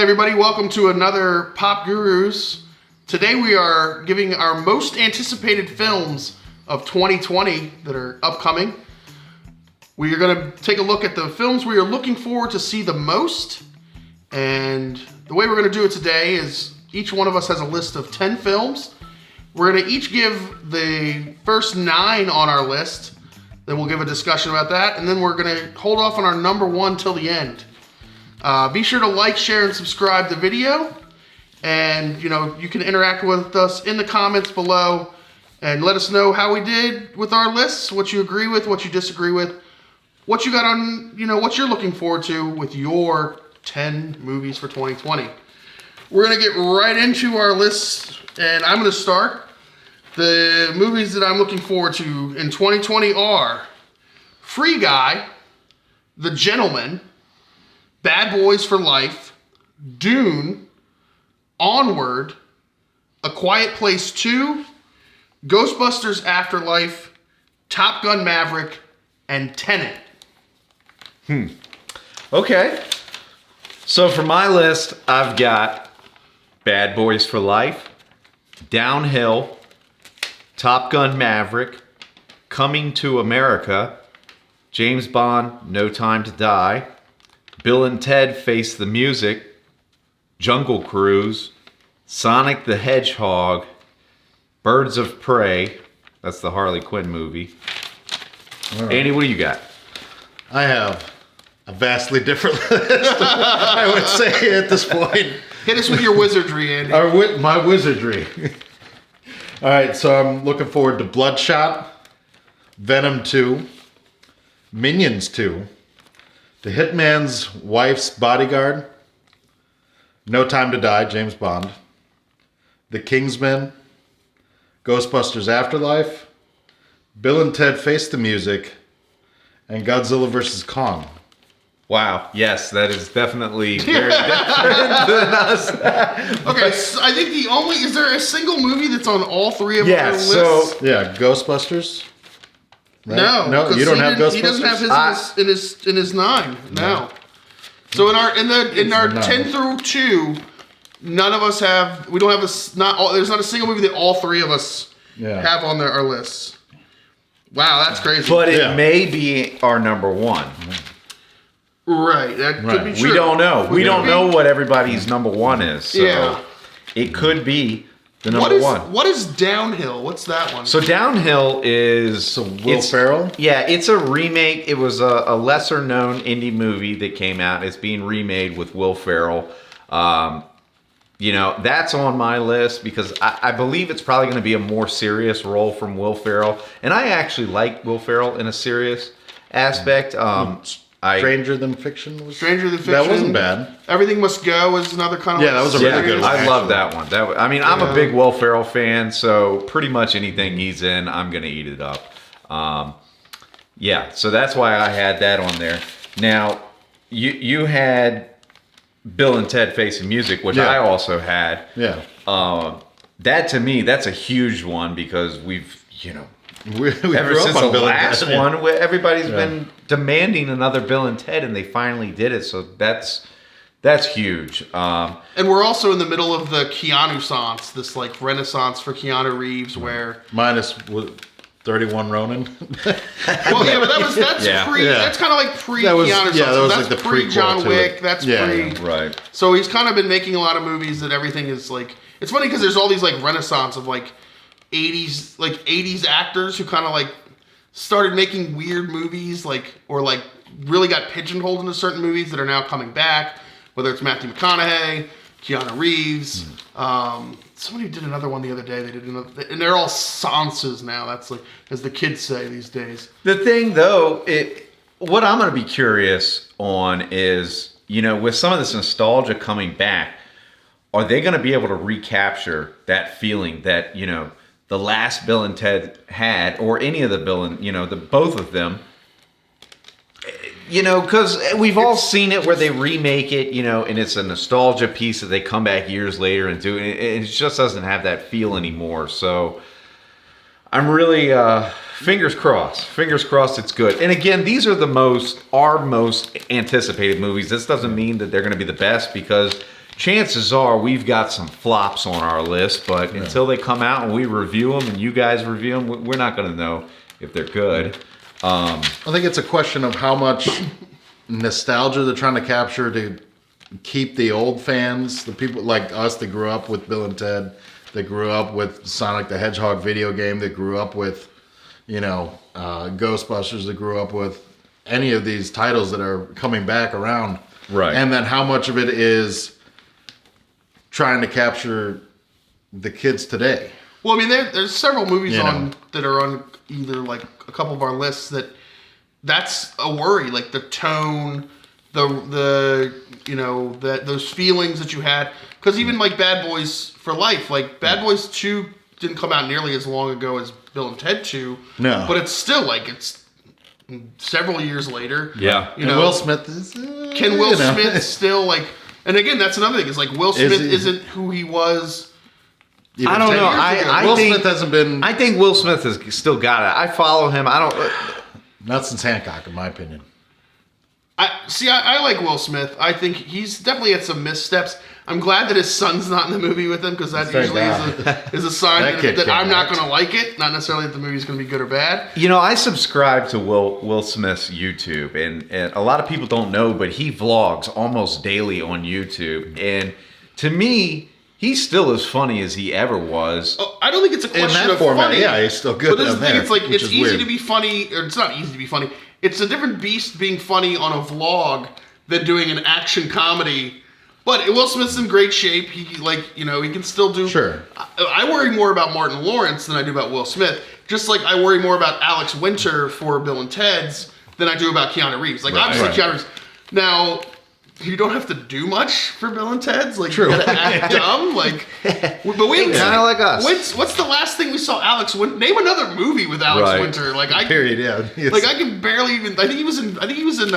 Hey everybody, welcome to another Pop Gurus. Today we are giving our most anticipated films of 2020 that are upcoming. We are going to take a look at the films we are looking forward to see the most. And the way we're going to do it today is each one of us has a list of 10 films. We're going to each give the first 9 on our list. Then we'll give a discussion about that. And then we're going to hold off on our number 1 till the end. Be sure to like, share, and subscribe the video. And, you can interact with us in the comments below and let us know how we did with our lists, what you agree with, what you disagree with, what you got on, what you're looking forward to with your 10 movies for 2020. We're going to get right into our lists, and I'm going to start. The movies that I'm looking forward to in 2020 are Free Guy, The Gentleman, Bad Boys for Life, Dune, Onward, A Quiet Place 2, Ghostbusters Afterlife, Top Gun Maverick, and Tenet. Okay. So for my list, I've got Bad Boys for Life, Downhill, Top Gun Maverick, Coming to America, James Bond, No Time to Die, Bill and Ted Face the Music, Jungle Cruise, Sonic the Hedgehog, Birds of Prey, that's the Harley Quinn movie. Right. Andy, what do you got? I have a vastly different list, I would say at this point. Hit us with your wizardry, Andy. My wizardry. All right, so I'm looking forward to Bloodshot, Venom 2, Minions 2, The Hitman's Wife's Bodyguard, No Time to Die, James Bond, The Kingsman, Ghostbusters Afterlife, Bill and Ted Face the Music, and Godzilla vs. Kong. Wow, yes, that is definitely very different than us. Okay, so I think is there a single movie that's on all 3 of our lists? Yeah, Ghostbusters. Right? No, you don't have Ghostbusters. He doesn't have his in his 9. No. So in our 10 through 2, none of us have. We don't have there's not a single movie that all 3 of us have on our lists. Wow, that's crazy. But it may be our number 1. Right, that could be true. We don't know. We don't know what everybody's number 1 is. So it could be the number 1. What is Downhill? What's that one? So Downhill is Will Ferrell? Yeah, it's a remake. It was a lesser known indie movie that came out. It's being remade with Will Ferrell. That's on my list because I believe it's probably going to be a more serious role from Will Ferrell. And I actually like Will Ferrell in a serious aspect. Stranger Than Fiction? That wasn't bad. Everything Must Go is another kind of that was a really good one. I love that one. I'm a big Will Ferrell fan, so pretty much anything he's in, I'm going to eat it up. So that's why I had that on there. Now, you had Bill and Ted Face the Music, which I also had. Yeah. That to me, that's a huge one because we've we ever since the last one, everybody's been demanding another Bill and Ted, and they finally did it. So that's huge. And we're also in the middle of the Keanu-sance, this like renaissance for Keanu Reeves, where minus 31 Ronin. But that's pre. That's kind of like pre Keanu-sance. Yeah, that was that's like the pre John Wick. That's pre. Right. So he's kind of been making a lot of movies that everything is like. It's funny because there's all these like renaissance of like 80s actors who kind of like started making weird movies or really got pigeonholed into certain movies that are now coming back, whether it's Matthew McConaughey, Keanu Reeves, somebody did another one the other day, and they're all sances now, that's like, as the kids say these days. The thing though, what I'm going to be curious on is, with some of this nostalgia coming back, are they going to be able to recapture that feeling that, the last Bill and Ted had, or any of the Bill and, both of them, because we've all seen it where they remake it, and it's a nostalgia piece that they come back years later and do, and it just doesn't have that feel anymore. So I'm really, fingers crossed it's good. And again, these are our most anticipated movies. This doesn't mean that they're going to be the best because chances are we've got some flops on our list, but until they come out and we review them and you guys review them, we're not going to know if they're good. I think it's a question of how much nostalgia they're trying to capture to keep the old fans, the people like us that grew up with Bill and Ted, that grew up with Sonic the Hedgehog video game, that grew up with, Ghostbusters, that grew up with any of these titles that are coming back around. Right. And then how much of it is trying to capture the kids today. Well, I mean, there's several movies You know. that are on either like a couple of our lists that's a worry. Like the tone, the those feelings that you had. Because even like Bad Boys for Life, like Bad Boys 2 didn't come out nearly as long ago as Bill and Ted 2. No. But it's still like it's several years later. Yeah. And Will Smith is... Can Will Smith still like... And again, that's another thing. Is like Will Smith he- isn't who he was... I don't know. Will I think Smith hasn't been... I think Will Smith has still got it. I follow him. I don't. Not since Hancock, in my opinion. I like Will Smith. I think he's definitely had some missteps. I'm glad that his son's not in the movie with him because that Thank usually God. is a sign That kid that I'm can't not act. going to like it. Not necessarily that the movie's going to be good or bad. I subscribe to Will Smith's YouTube, and a lot of people don't know, but he vlogs almost daily on YouTube. And to me, he's still as funny as he ever was. Oh, I don't think it's a question that of format, funny. yeah, he's still good But this is on the thing. there, It's like which it's is easy weird. to be funny, or it's not easy to be funny. It's a different beast being funny on a vlog than doing an action comedy. But Will Smith's in great shape. He he can still do. Sure. I worry more about Martin Lawrence than I do about Will Smith. Just like I worry more about Alex Winter for Bill and Ted's than I do about Keanu Reeves. Like obviously Right. Keanu Reeves. Now you don't have to do much for Bill and Ted's. Like True. you gotta act dumb. Like, but we Kinda like us. What's the last thing we saw Alex Winter? Name another movie with Alex Right. Winter. Like Period, yeah. Yes. Like I can barely even. I think he was in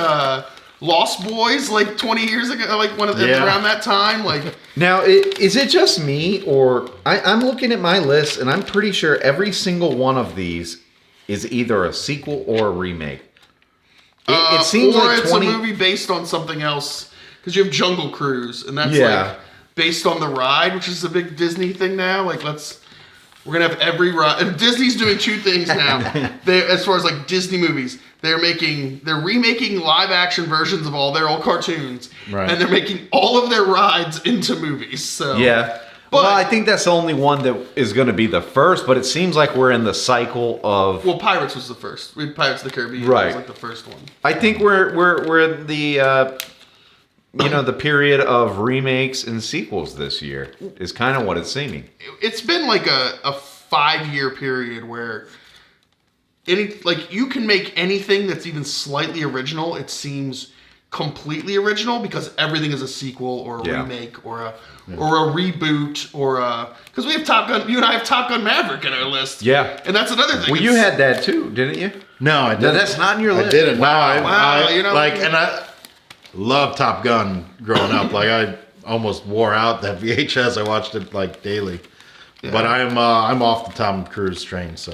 Lost Boys like 20 years ago. Like around that time. Like Now, is it just me, or I'm looking at my list, and I'm pretty sure every single one of these is either a sequel or a remake. It seems or like it's 20. a movie based on something else because you have Jungle Cruise and that's Yeah. like based on the ride, which is a big Disney thing now. Like we're gonna have every ride. And Disney's doing two things now. As far as like Disney movies, they're remaking live action versions of all their old cartoons, Right. and they're making all of their rides into movies. So Yeah. But- Well, I think that's the only one that is going to be the first, but it seems like we're in the cycle of. Well, Pirates was the first. We had Pirates of the Caribbean. Right. Was like the first one. I think we're in the the period of remakes and sequels this year is kind of what it's seeming. It's been like a 5-year period where you can make anything that's even slightly original. It seems completely original because everything is a sequel or a Yeah. remake or a reboot or because we have Top Gun. You and I have Top Gun Maverick in our list. Yeah. and that's another thing. Well, you had that too, didn't you? No, I didn't. that's not in your I list. didn't. Wow, I love Top Gun growing up. Like I almost wore out that VHS. I watched it like daily. Yeah. But I'm off the Tom Cruise train. So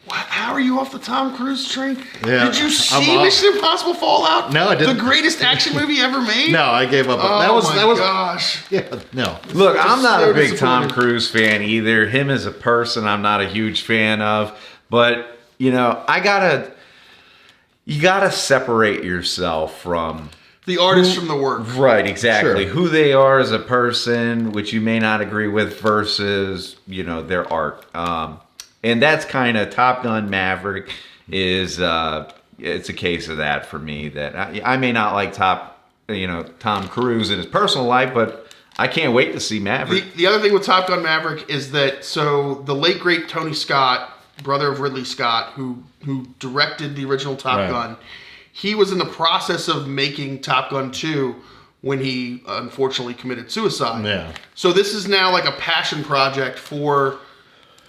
How are you off the Tom Cruise train? Yeah, Did you I'm see off. Mission Impossible Fallout? No, I didn't. The greatest action movie ever made? no, I gave up. Oh that was my that was gosh. yeah no. Look, I'm not so a big Tom disappointed. Cruise fan either. Him as a person, I'm not a huge fan of. But you gotta separate yourself from. The artist from the work. Right, exactly. Sure. Who they are as a person, which you may not agree with, versus their art. And that's kind of Top Gun Maverick is it's a case of that for me. That I may not like Tom Cruise in his personal life, but I can't wait to see Maverick. The other thing with Top Gun Maverick is that the late great Tony Scott, brother of Ridley Scott, who directed the original Top Right. Gun, he was in the process of making Top Gun 2 when he unfortunately committed suicide. Yeah. So this is now like a passion project for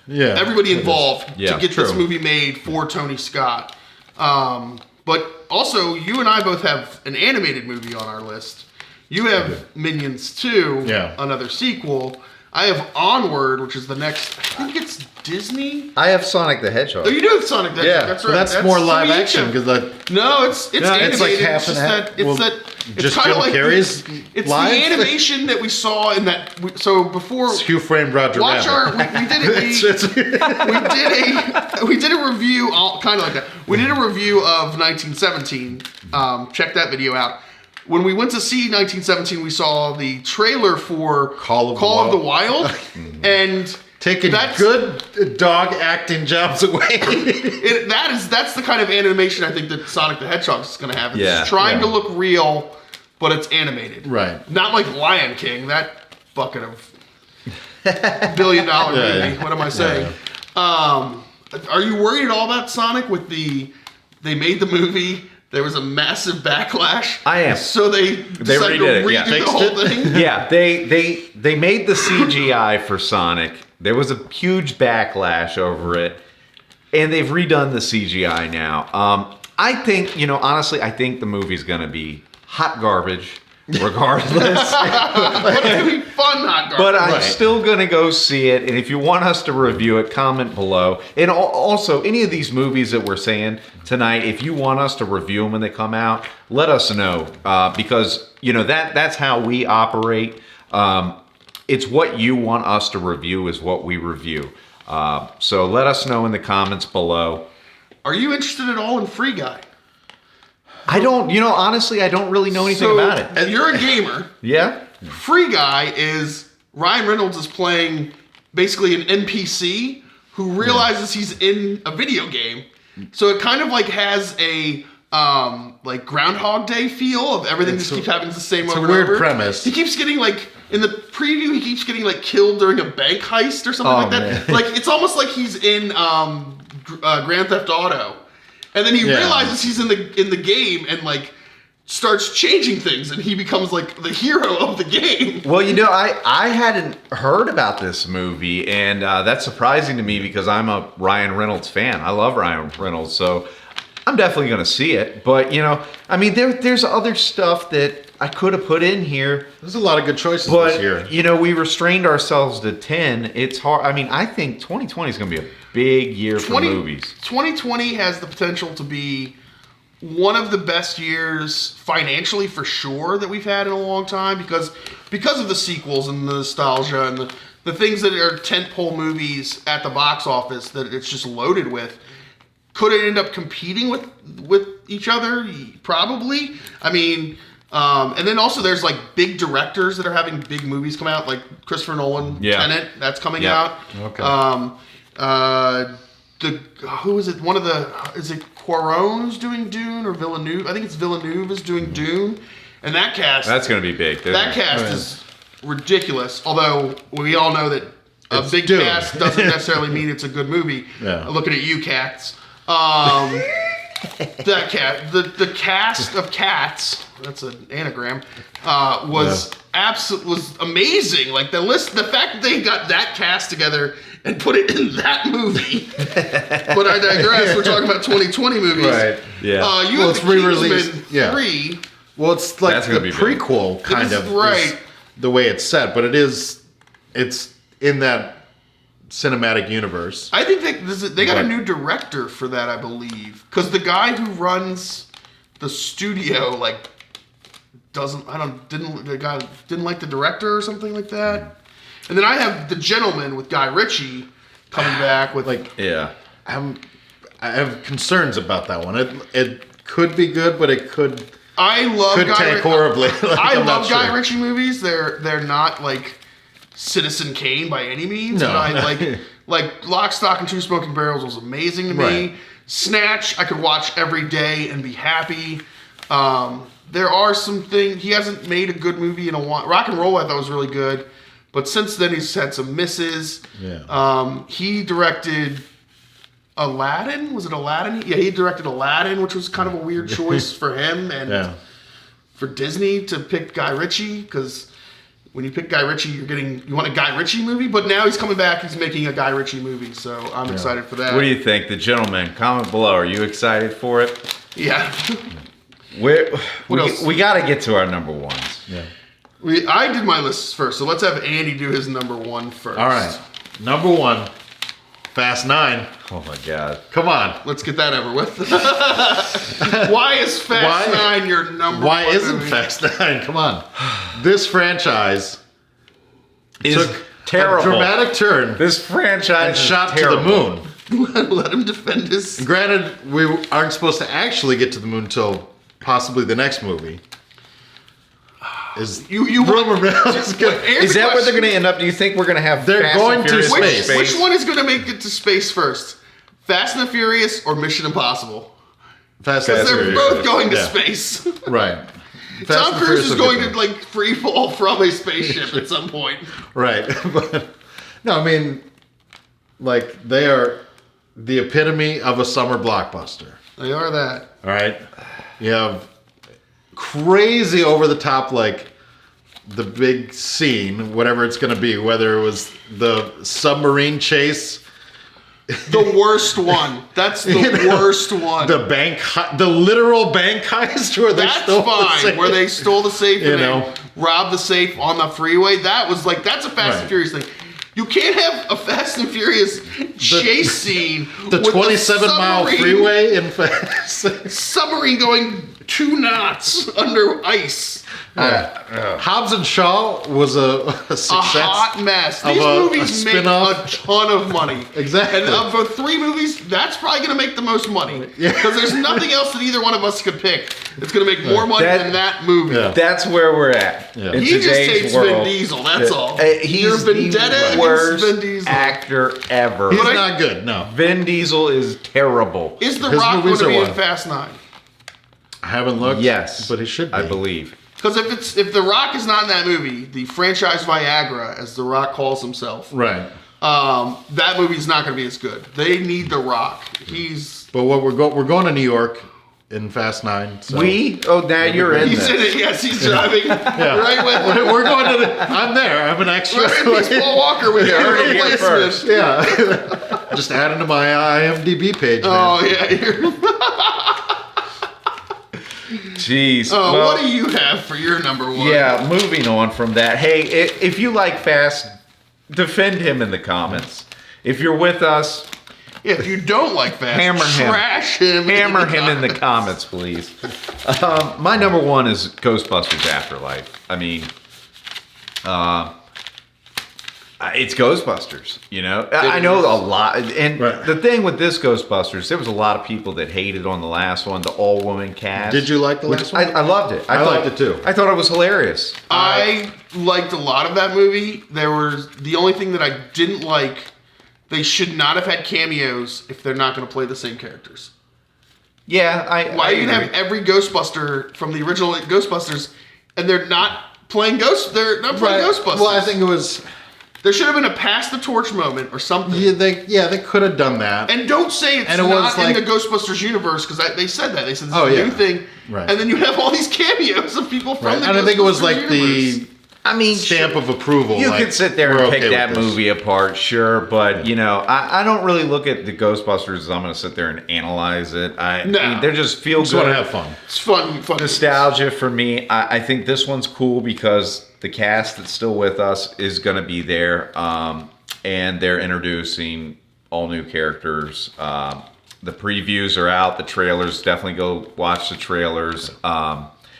Yeah. everybody involved Yeah, to get this true. movie made for Tony Scott. But also, you and I both have an animated movie on our list. You have Minions 2, Yeah. another sequel. I have Onward, which is the next. I think it's Disney. I have Sonic the Hedgehog. Oh, you do have Sonic the Hedgehog. Yeah, That's so right. that's more live so action each of- because No, it's animated. it's like half it's and just half. that. It's Well, that. It's just kind Jim of like Carrey's It's live? the animation that we saw in that. So before Who Framed Roger watch Rabbit. we did it. We did a review, kind of like that. We did a review of 1917. Check that video out. When we went to see 1917, we saw the trailer for Call of the the Wild, and Taking that's- good dog acting jobs away. that's the kind of animation I think that Sonic the Hedgehog is going to have. It's Yeah. trying to look real, but it's animated. Right. Not like Lion King, that bucket of $1 billion movie. yeah. What am I saying? Are you worried at all about Sonic with they made the movie, there was a massive backlash. I am. So they decided to redid it, redo yeah. the Fixed whole it? thing. Yeah, they made the CGI for Sonic. There was a huge backlash over it, and they've redone the CGI now. I think, honestly, I think the movie's gonna be hot garbage, regardless. But it's going to be fun, not garbage. But I'm Right. still going to go see it. And if you want us to review it, comment below. And also, any of these movies that we're saying tonight, if you want us to review them when they come out, let us know. Because, that's how we operate. It's what you want us to review is what we review. So let us know in the comments below. Are you interested at all in Free Guy? I don't, honestly, I don't really know anything about it. And you're a gamer. Yeah? Free Guy is Ryan Reynolds is playing basically an NPC who realizes he's in a video game. So it kind of like has a like Groundhog Day feel of everything just keeps happening the same over a and weird over. premise. He keeps getting like in the preview he keeps getting like killed during a bank heist or something Oh, like that. man. Like it's almost like he's in Grand Theft Auto. And then he Yeah. realizes he's in the game and like starts changing things and he becomes like the hero of the game. Well, I hadn't heard about this movie, and that's surprising to me because I'm a Ryan Reynolds fan. I love Ryan Reynolds, so I'm definitely going to see it. But, there's other stuff that I could have put in here. There's a lot of good choices But, this year. we restrained ourselves to 10. It's hard. I mean, I think 2020 is going to be a big year for movies. 2020 has the potential to be one of the best years financially for sure that we've had in a long time because of the sequels and the nostalgia and the things that are tentpole movies at the box office that it's just loaded with. Could it end up competing with each other? Probably. I mean, and then also there's like big directors that are having big movies come out, like Christopher Nolan, Yeah. Tenet, that's coming Yeah. out. Okay. Who is it? Is it Cuarón's doing Dune or Villeneuve? I think it's Villeneuve is doing Dune, and that cast. That's going to be big. that cast Oh, yeah. is ridiculous. Although we all know that a It's big Dune. cast doesn't necessarily mean it's a good movie. Yeah. Looking at you, cats. That cat, the cast of Cats. That's an anagram. Was amazing. Like the fact that they got that cast together and put it in that movie. But I digress. We're talking about 2020 movies. Right. Yeah. You Well, have it's the re-released, Kingsman yeah. 3. Well, it's like That's the gonna be big. prequel kind is, of right. is the way it's set, but it's in that cinematic universe. I think they got a Right. new director for that, I believe, because the guy who runs the studio the guy didn't like the director or something like that. And then I have The Gentleman with Guy Ritchie coming back with Yeah. I have concerns about that one. It could be good, but it could I love Guy tank horribly. Like, I I'm not love Guy sure. Ritchie movies. They're not like Citizen Kane by any means. No. But I like Lock, Stock, and Two Smoking Barrels was amazing to me. Right. Snatch I could watch every day and be happy. There are some things he hasn't made a good movie in a while. Rock and Roll I thought was really good, but since then he's had some misses. Yeah. He directed Aladdin. Was it Aladdin? Yeah, he directed Aladdin, which was kind of a weird choice for him and Yeah. for Disney to pick Guy Ritchie, because when you pick Guy Ritchie, you want a Guy Ritchie movie, but now he's coming back, he's making a Guy Ritchie movie, so I'm excited for that. What do you think? The Gentleman, comment below. Are you excited for it? Yeah. We else? got to get to our number ones. Yeah. I did my lists first, so let's have Andy do his number one first. All right. Number 1, Fast 9. Oh my god. Come on. Let's get that over with. Why is Fast 9 your number Why one isn't movie? Fast 9? Come on. This franchise Is took terrible. a dramatic turn This franchise and is shot terrible. to the moon. Let him defend his. Granted, we aren't supposed to actually get to the moon until possibly the next movie. Is You rumor mill is good. Is that where they're going to end up? Do you think we're going to have They're Fast going and to Furious space. Which one is going to make it to space first? Fast and the Furious or Mission Impossible? Fast Because and they're Furious. both going to Yeah. space. Right. Fast Tom and Cruise Furious is will going get to there. like free fall from a spaceship at some point. Right. But, no, I mean, like, they are the epitome of a summer blockbuster. They are that. All right. You have crazy over the top, like, the big scene, whatever it's going to be, whether it was the submarine chase, The worst one. That's the You know, worst one. the literal bank heist where they That's stole the fine. safe. Where they stole the safe You and know. they robbed the safe on the freeway. That's a Fast Right. and Furious thing. You can't have a Fast and Furious chase scene the with 27-mile submarine- freeway in Fast. submarine going 2 knots under ice. Hobbs and Shaw was a A success. hot mess. These a movies make spin-off. a ton of money. Exactly. And for 3 movies, that's probably going to make the most money. Yeah. Because there's nothing else that either one of us could pick that's going to make more money That- than that movie. Yeah. That's where we're at. Yeah. In He just today's hates world. Vin Diesel, that's all. He's Your the vendetta against worst Vin Diesel. actor ever. He's But I- not good, no. Vin Diesel is terrible. Is The His Rock going movies to are be in one. Fast 9? I haven't looked. Yes, But he should be. I believe. Because if The Rock is not in that movie, the franchise Viagra, as The Rock calls himself, Right. that movie's not going to be as good. They need The Rock. He's But what we're going to New York in Fast 9. So. Now you're in he's this. in it. Yes, he's driving right with We're going to I'm there. I'm an extra. right with Paul Walker with your heard it here replacement. first. Yeah. Just adding to my IMDb page, man. Oh yeah. You're, Jeez. oh, Well, what do you have for your number one? yeah, moving on from that. Hey, if you like Fast, defend him in the comments. If you're with us, If you don't like Fast, Hammer him. trash him. hammer him in the comments, please. My number one is Ghostbusters Afterlife. I mean, it's Ghostbusters, you know? I know a lot. And Right. the thing with this Ghostbusters, there was a lot of people that hated on the last one, the all-woman cast. Did you like the Which last one? I loved it. I thought- liked it too. I thought it was hilarious. I liked a lot of that movie. There was the only thing that I didn't like. They should not have had cameos if they're not going to play the same characters. Yeah, Why I you can agree. have every Ghostbuster from the original Ghostbusters, and they're not playing Ghost? They're not playing Ghostbusters. Well, I think it was. there should have been a pass the torch moment or something. Yeah, they could have done that. And don't say it's And it not was in like- the Ghostbusters universe because they said that. They said this Oh, is a yeah. new thing, Right. and then you have all these cameos of people from Right. the And I think it was Ghostbusters like universe. the I mean, stamp of approval. You like, could sit there we're and okay pick with that this. movie apart, sure, but you know, I don't really look at the Ghostbusters as I'm going to sit there and analyze it. I No. mean, they're just feel Just want good to have fun. It's fun. nostalgia for me. I think this one's cool because the cast that's still with us is going to be there, and they're introducing all new characters. The previews are out. The trailers, definitely go watch the trailers.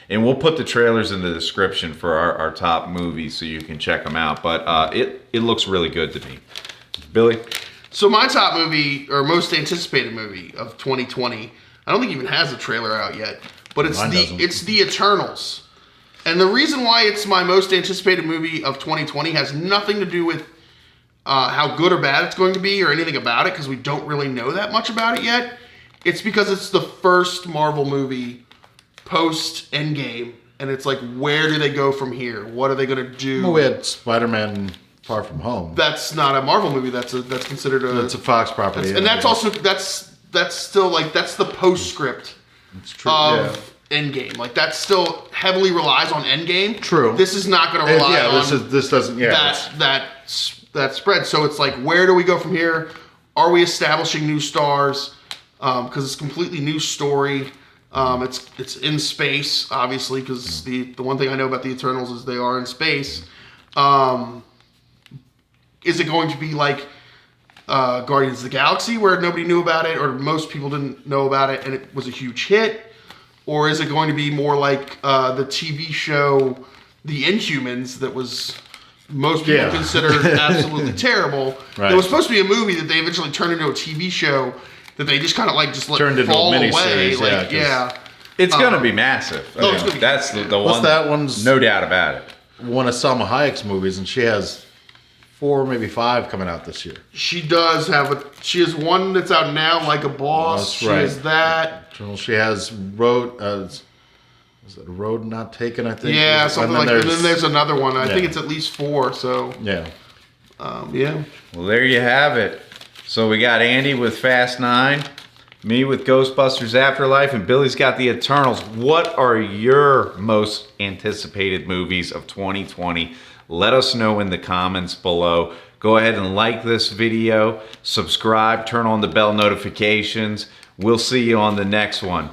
And we'll put the trailers in the description for our top movies so you can check them out. But it looks really good to me. Billy? So my top movie or most anticipated movie of 2020, I don't think it even has a trailer out yet, but Mine doesn't. it's The Eternals. And the reason why it's my most anticipated movie of 2020 has nothing to do with how good or bad it's going to be or anything about it because we don't really know that much about it yet. It's because it's the first Marvel movie post Endgame, and it's like, where do they go from here? What are they going to do? Well, we had Spider-Man Far From Home. That's not a Marvel movie. That's considered a. It's a Fox property. and that's also that's still like that's the postscript It's true. of Endgame. Like that still heavily relies on Endgame. True. This is not going to And rely yeah, on this doesn't. Yeah, it's- that spread. So it's like, where do we go from here? Are we establishing new stars? Because it's a completely new story. It's in space, obviously, because the one thing I know about the Eternals is they are in space. Is it going to be like Guardians of the Galaxy, where nobody knew about it, or most people didn't know about it, and it was a huge hit? Or is it going to be more like the TV show The Inhumans that was most people considered absolutely terrible? Right. It was supposed to be a movie that they eventually turned into a TV show that they just kind of like just let Turned into fall a away. miniseries, Like, 'cause- It's gonna be massive. I oh, mean, it's gonna be that's huge, the What's one. that one's No doubt about it. one of Salma Hayek's movies, and she has 4, maybe 5 coming out this year. She does have she has one that's out now, Like a Boss. That's She right. has that. She has Road. Is it Road Not Taken? I think. Yeah, something like that. And then there's another one. I think Yeah. it's at least 4. So, Yeah. yeah. Well, there you have it. So we got Andy with Fast 9, me with Ghostbusters Afterlife, and Billy's got the Eternals. What are your most anticipated movies of 2020? Let us know in the comments below. Go ahead and like this video, subscribe, turn on the bell notifications. We'll see you on the next one.